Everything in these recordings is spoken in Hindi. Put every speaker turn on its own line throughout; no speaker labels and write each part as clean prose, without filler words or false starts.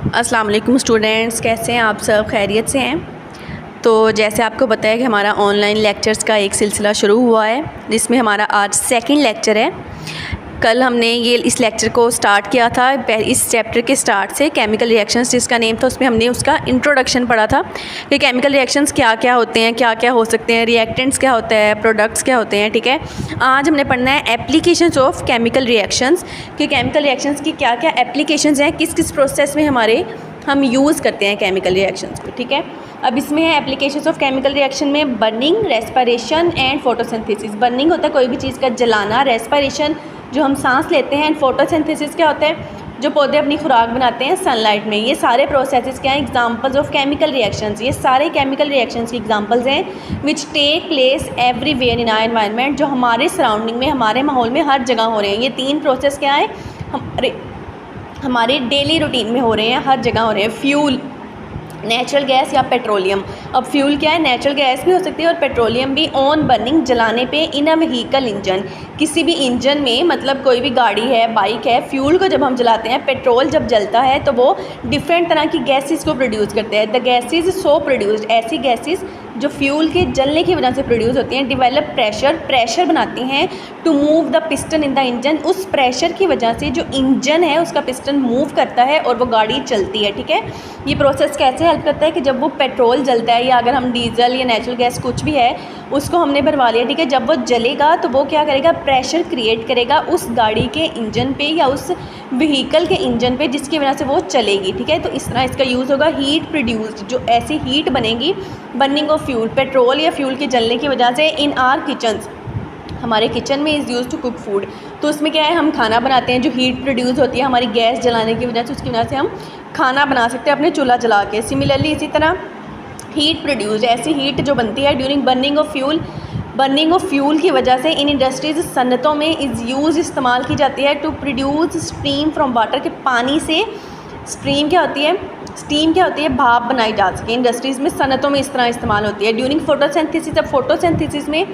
अस्सलाम वालेकुम स्टूडेंट्स, कैसे हैं आप सब? खैरियत से हैं? तो जैसे आपको पता है कि हमारा ऑनलाइन लेक्चर्स का एक सिलसिला शुरू हुआ है, जिसमें हमारा आज सेकंड लेक्चर है। कल हमने इस लेक्चर को स्टार्ट किया था इस चैप्टर के स्टार्ट से, केमिकल रिएक्शंस जिसका नेम था, उसमें हमने उसका इंट्रोडक्शन पढ़ा था कि केमिकल रिएक्शंस क्या क्या होते हैं, क्या क्या हो सकते हैं, रिएक्टेंट्स क्या होता है, प्रोडक्ट्स क्या होते हैं। ठीक है, आज हमने पढ़ना है एप्लीकेशंस ऑफ केमिकल रिएक्शंस कि केमिकल रिएक्शंस की क्या क्या एप्लीकेशंस हैं, किस किस प्रोसेस में हम यूज़ करते हैं केमिकल रिएक्शंस को। ठीक है, अब इसमें है एप्लीकेशंस ऑफ केमिकल रिएक्शन में burning, respiration and photosynthesis. Burning होता है कोई भी चीज़ का जलाना, रेस्पिरेशन जो हम सांस लेते हैं, एंड फोटोसिंथेसिस क्या होता है जो पौधे अपनी खुराक बनाते हैं सनलाइट में। ये सारे प्रोसेसेस क्या हैं? Examples of chemical reactions. ये सारे केमिकल रिएक्शंस की एग्जांपल्स हैं which take place everywhere in our environment, जो हमारे सराउंडिंग में, हमारे माहौल में हर जगह हो रहे हैं। ये तीन प्रोसेस क्या है हमारे डेली रूटीन में हो रहे हैं, हर जगह हो रहे हैं। फ्यूल, नेचुरल गैस या पेट्रोलियम। अब फ्यूल क्या है? नेचुरल गैस भी हो सकती है और पेट्रोलियम भी। ऑन बर्निंग, जलाने पे। इन अ व्हीकल इंजन, किसी भी इंजन में, मतलब कोई भी गाड़ी है, बाइक है, फ्यूल को जब हम जलाते हैं, पेट्रोल जब जलता है तो वो डिफरेंट तरह की गैसेस को प्रोड्यूस करते हैं। द गैसेज सो प्रोड्यूस्ड, ऐसी गैसेस जो फ्यूल के जलने की वजह से प्रोड्यूस होती हैं। डेवलप प्रेशर बनाती हैं to move the piston in the engine, उस प्रेशर की वजह से जो इंजन है उसका पिस्टन मूव करता है और वो गाड़ी चलती है। ठीक है, ये प्रोसेस कैसे हेल्प करता है कि जब वो पेट्रोल जलता है या अगर हम डीजल या नेचुरल गैस कुछ भी है उसको हमने भरवा लिया, ठीक है, जब वो जलेगा तो वो क्या करेगा? प्रेशर क्रिएट करेगा उस गाड़ी के इंजन पे या उस व्हीकल के इंजन पे, जिसकी वजह से वो चलेगी। ठीक है, तो इस तरह इसका यूज़ होगा। हीट प्रोड्यूस्ड, जो ऐसी हीट बनेगी बर्निंग ऑफ फ्यूल, पेट्रोल या फ्यूल के जलने की वजह से। इन आर किचन्स, हमारे किचन में is use to cook food, तो उसमें क्या है, हम खाना बनाते हैं। जो हीट प्रोड्यूस होती है हमारी गैस जलाने की वजह से, उसकी वजह से हम खाना बना सकते हैं अपने चूल्हा जला के। सिमिलरली इसी तरह हीट प्रोड्यूस, ऐसी हीट जो बनती है during burning of fuel, burning of fuel की वजह से इन इंडस्ट्रीज़, सनतों में इस्तेमाल की जाती है to produce steam from water, के पानी से स्टीम क्या होती है? भाप बनाई जा सके। इंडस्ट्रीज़ में, सनतों में इस तरह इस्तेमाल होती है। ड्यूरिंग फोटोसिंथेसिस, अब फोटोसिंथेसिस में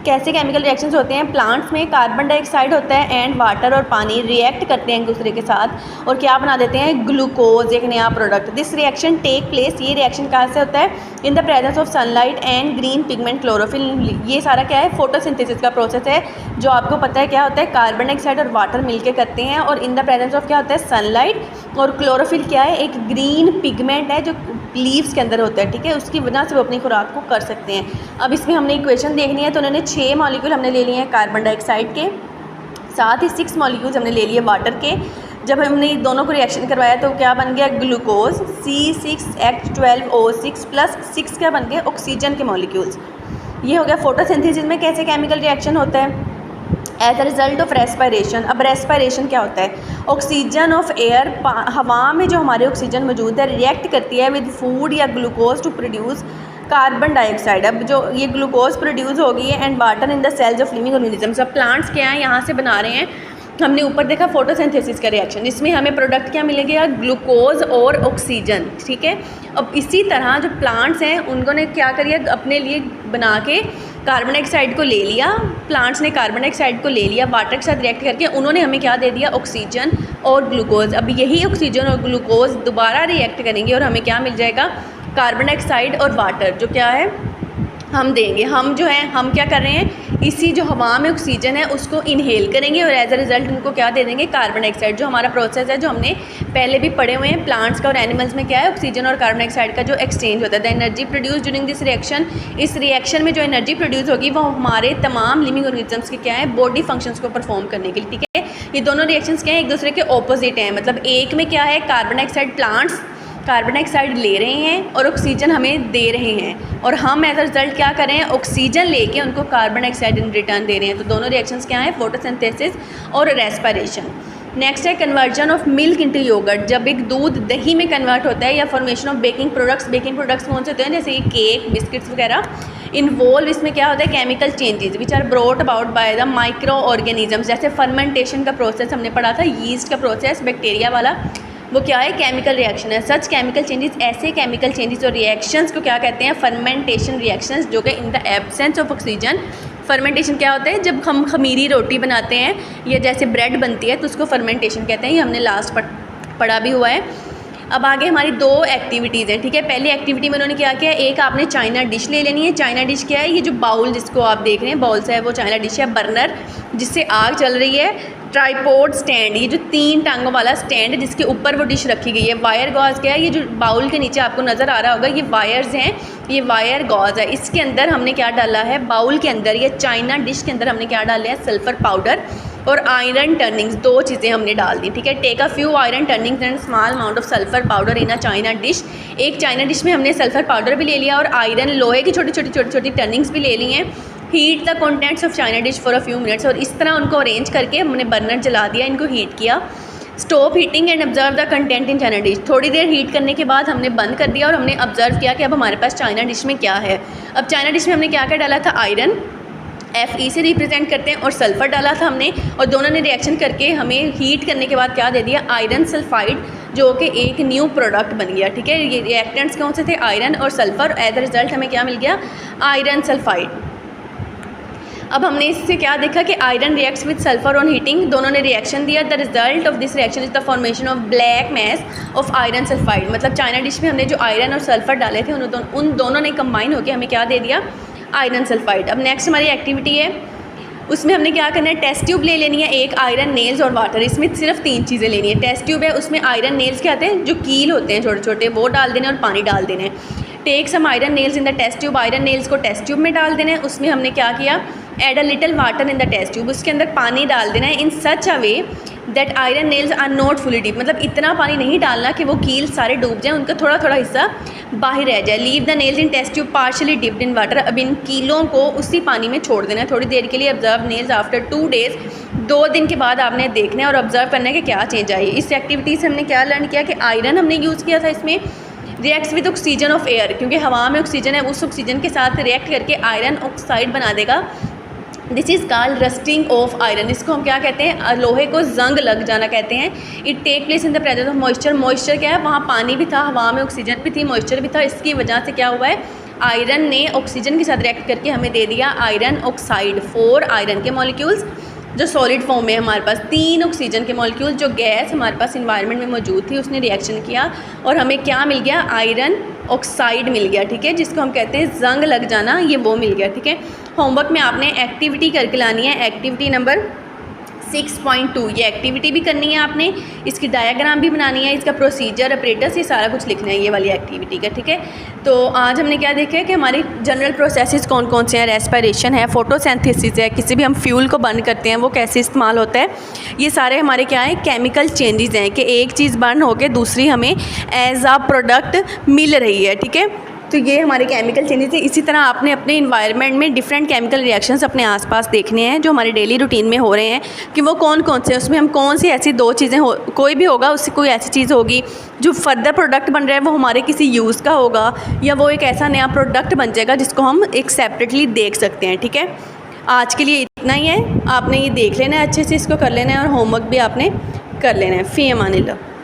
कैसे केमिकल रिएक्शंस होते हैं? प्लांट्स में कार्बन डाइऑक्साइड होता है एंड वाटर और पानी रिएक्ट करते हैं एक दूसरे के साथ और क्या बना देते हैं? ग्लूकोज, एक नया product. This reaction take place, ये रिएक्शन कहाँ से होता है? In the presence of sunlight and green pigment chlorophyll. ये सारा क्या है? फोटोसिंथेसिस का प्रोसेस है, जो आपको पता है क्या होता है? कार्बन डाइऑक्साइड और वाटर मिलकर करते हैं और इन द प्रेजेंस ऑफ क्या होता है? सनलाइट। और क्लोरोफिल क्या है? एक ग्रीन पिगमेंट है जो लीव्स के अंदर होता है। ठीक है, उसकी वजह से वो अपनी खुराक को कर सकते हैं। अब इसमें हमने इक्वेशन देखनी है, तो उन्होंने 6 मॉलिक्यूल हमने ले लिए हैं कार्बन डाइऑक्साइड के, साथ ही 6 मॉलिक्यूल्स हमने ले लिए वाटर के। जब हमने दोनों को रिएक्शन करवाया तो क्या बन गया? ग्लूकोज C6H12O6 प्लस 6 क्या बन गए? ऑक्सीजन के मॉलिक्यूल्स। ये हो गया फोटोसिंथेसिस में कैसे केमिकल रिएक्शन होता है as a result of respiration. अब रेस्पिरेशन क्या होता है? ऑक्सीजन ऑफ एयर, हवा में जो हमारे ऑक्सीजन मौजूद है रिएक्ट करती है विद फूड या glucose to produce carbon dioxide. अब जो ये ग्लूकोज प्रोड्यूस होगी and water in the cells of living organisms. अब प्लांट्स क्या हैं, यहाँ से बना रहे हैं। हमने ऊपर देखा फोटोसिंथेसिस का रिएक्शन, इसमें हमें प्रोडक्ट क्या मिलेगा? ग्लूकोज और ऑक्सीजन। ठीक है, अब इसी तरह जो प्लांट्स हैं उन्होंने क्या करिए अपने लिए बना के कार्बन डाइऑक्साइड को ले लिया, प्लांट्स ने कार्बन डाइऑक्साइड को ले लिया, वाटर के साथ रिएक्ट करके उन्होंने हमें क्या दे दिया? ऑक्सीजन और ग्लूकोज। अब यही ऑक्सीजन और ग्लूकोज दोबारा रिएक्ट करेंगे और हमें क्या मिल जाएगा? कार्बन डाइऑक्साइड और वाटर, जो क्या है हम देंगे। हम जो है हम क्या कर रहे हैं? इसी जो हवा में ऑक्सीजन है उसको इनहेल करेंगे और एज अ रिजल्ट उनको क्या दे देंगे? Carbon dioxide. जो हमारा प्रोसेस है जो हमने पहले भी पढ़े हुए हैं, प्लांट्स का और एनिमल्स में क्या है? ऑक्सीजन और कार्बन डाइऑक्साइड का जो एक्सचेंज होता है। The energy produce during this reaction, इस रिएक्शन में जो एनर्जी प्रोड्यूस होगी वो हमारे तमाम लिविंग ऑर्गेनिजम्स के क्या है? बॉडी फंक्शंस को परफॉर्म करने के लिए। ठीक है, ये दोनों रिएक्शंस क्या है? एक दूसरे के ऑपोजिट हैं। मतलब एक में क्या है? Carbon dioxide, plants carbon dioxide ले रहे हैं और ऑक्सीजन हमें दे रहे हैं, और हम एज अ रिजल्ट क्या कर रहे हैं? ऑक्सीजन लेके उनको कार्बन डाइऑक्साइड इन रिटर्न दे रहे हैं। तो दोनों रिएक्शंस क्या हैं? फोटोसिंथेसिस और रेस्पिरेशन। नेक्स्ट है conversion of milk into yogurt. जब एक दूध दही में कन्वर्ट होता है, या formation of baking products. Baking products कौन से होते हैं? जैसे ये केक, बिस्किट्स वगैरह। इन्वॉल्व, इसमें क्या होता है? Chemical changes which are brought about by the micro organisms. जैसे फर्मेंटेशन का प्रोसेस हमने पढ़ा था, यीस्ट का प्रोसेस, बैक्टीरिया वाला, वो क्या है? केमिकल रिएक्शन है। सच केमिकल चेंजेस, ऐसे केमिकल चेंजेस और रिएक्शंस को क्या कहते हैं? फर्मेंटेशन रिएक्शंस, जो कि in the absence of oxygen. Fermentation क्या होता है? जब हम खमीरी रोटी बनाते हैं या जैसे ब्रेड बनती है तो उसको फर्मेंटेशन कहते हैं। ये हमने लास्ट पढ़ा भी हुआ है। अब आगे हमारी 2 एक्टिविटीज़ हैं, ठीक है। पहली एक्टिविटी में उन्होंने क्या किया, एक आपने चाइना डिश ले लेनी है। चाइना डिश क्या है, ये जो बाउल जिसको आप देख रहे हैं बाउल्स है वो चाइना डिश है। बर्नर जिससे आग चल रही है। ट्राईपोड स्टैंड, ये जो 3 टांगों वाला स्टैंड है जिसके ऊपर वो डिश रखी गई है। वायर गॉज क्या है, ये जो बाउल के नीचे आपको नज़र आ रहा होगा ये वायर्स हैं, ये वायर गॉज है। इसके अंदर हमने क्या डाला है, बाउल के अंदर ये चाइना डिश के अंदर हमने क्या डाला है, सल्फ़र पाउडर और आयरन टर्निंग्स, 2 चीज़ें हमने डाल दी, ठीक है। Take a few iron turnings and small amount of sulphur powder in a china dish. एक चाइना डिश में हमने सल्फ़र पाउडर भी ले लिया और आयरन लोहे की छोटी छोटी टर्निंग्स भी ले ली हैं। Heat the contents of China dish for a few minutes, और इस तरह उनको अरेंज करके हमने बर्नर जला दिया, इनको हीट किया। Stop heating and observe the content in China dish, थोड़ी देर हीट करने के बाद हमने बंद कर दिया और हमने ऑब्जर्व किया कि अब हमारे पास चाइना डिश में क्या है। अब चाइना डिश में हमने क्या क्या डाला था, आयरन Fe से रिप्रेजेंट करते हैं और सल्फ़र डाला था हमने, और दोनों ने रिएक्शन करके हमें हीट करने के बाद क्या दे दिया, आयरन सल्फाइड, जो कि एक न्यू प्रोडक्ट बन गया, ठीक है। ये रिएक्टेंट्स कौन से थे, आयरन और सल्फ़र। एज अ रिज़ल्ट हमें क्या मिल गया, आयरन सल्फाइड। अब हमने इससे क्या देखा कि iron reacts with sulphur on heating, दोनों ने रिएक्शन दिया। The result of this reaction is the formation of black mass of iron sulphide. मतलब चाइना डिश में हमने जो आयरन और सल्फर डाले थे उन दोनों ने कंबाइन होकर हमें क्या दे दिया, आयरन सल्फाइड। अब नेक्स्ट हमारी एक्टिविटी है, उसमें हमने क्या करना है, टेस्ट ट्यूब ले लेनी है, एक आयरन नेल्स और वाटर। इसमें सिर्फ 3 चीज़ें लेनी है। टेस्ट ट्यूब है, उसमें आयरन नेल्स क्या आते हैं, जो कील होते हैं छोटे छोटे, वो डाल देने और पानी डाल देने। Take some iron nails in the test tube, iron nails को टेस्ट ट्यूब में डाल देना है। उसमें हमने क्या किया, add a little water in the test tube, उसके अंदर पानी डाल देना है। In such a way that iron nails are not fully deep, मतलब इतना पानी नहीं डालना कि वो कील सारे डूब जाएँ, उनका थोड़ा थोड़ा हिस्सा बाहर रह जाए। Leave the nails in test tube partially dipped in water, अब इन कीलों को उसी पानी में छोड़ देना है थोड़ी देर के लिए। ऑब्जर्व नेल्स आफ्टर 2 डेज़, 2 दिन के बाद आपने देखना है और ऑब्जर्व करना है कि क्या चेंज आई। इस एक्टिविटी से हमने क्या लर्न किया कि आयरन हमने यूज़ किया था, इसमें reacts with oxygen of air, क्योंकि हवा में ऑक्सीजन है, उस ऑक्सीजन के साथ रिएक्ट करके आयरन ऑक्साइड बना देगा। This is called rusting of iron, इसको हम क्या कहते हैं, लोहे को जंग लग जाना कहते हैं। It take place in the presence of moisture, moisture क्या है, वहाँ पानी भी था, हवा में ऑक्सीजन भी थी, मॉइस्चर भी था, इसकी वजह से क्या हुआ है, आयरन ने ऑक्सीजन के साथ रिएक्ट करके हमें दे दिया आयरन ऑक्साइड। 4 आयरन के मॉलिक्यूल्स जो सॉलिड फॉर्म में हमारे पास, 3 ऑक्सीजन के मॉलिक्यूल जो गैस हमारे पास इन्वायरमेंट में मौजूद थी उसने रिएक्शन किया और हमें क्या मिल गया, आयरन ऑक्साइड मिल गया, ठीक है, जिसको हम कहते हैं जंग लग जाना, ये वो मिल गया, ठीक है। होमवर्क में आपने एक्टिविटी करके लानी है, एक्टिविटी नंबर 6.2, ये एक्टिविटी भी करनी है आपने, इसकी डायग्राम भी बनानी है, इसका प्रोसीजर अपरेटस ये सारा कुछ लिखना है ये वाली एक्टिविटी का, ठीक है। तो आज हमने क्या देखा है कि हमारी जनरल प्रोसेसेस कौन कौन से हैं, रेस्पिरेशन है, फोटोसिंथेसिस है, किसी भी हम फ्यूल को बर्न करते हैं वो कैसे इस्तेमाल होता है, ये सारे हमारे क्या है, केमिकल चेंजेस हैं कि एक चीज़ बर्न होकर दूसरी हमें एज अ प्रोडक्ट मिल रही है, ठीक है। तो ये हमारे केमिकल चेंजेस है। इसी तरह आपने अपने इन्वायरमेंट में डिफरेंट केमिकल रिएक्शंस अपने आसपास देखने हैं जो हमारे डेली रूटीन में हो रहे हैं कि वो कौन कौन से हैं, उसमें हम कौन सी ऐसी 2 चीज़ें हो, कोई भी होगा उससे कोई ऐसी चीज़ होगी जो फर्दर प्रोडक्ट बन रहा है वो हमारे किसी यूज़ का होगा या वो एक ऐसा नया प्रोडक्ट बन जाएगा जिसको हम एक सेपरेटली देख सकते हैं, ठीक है। आज के लिए इतना ही है, आपने ये देख लेना है, अच्छे से इसको कर लेना है और होमवर्क भी आपने कर लेना है। फ़ी अमानिल्लाह।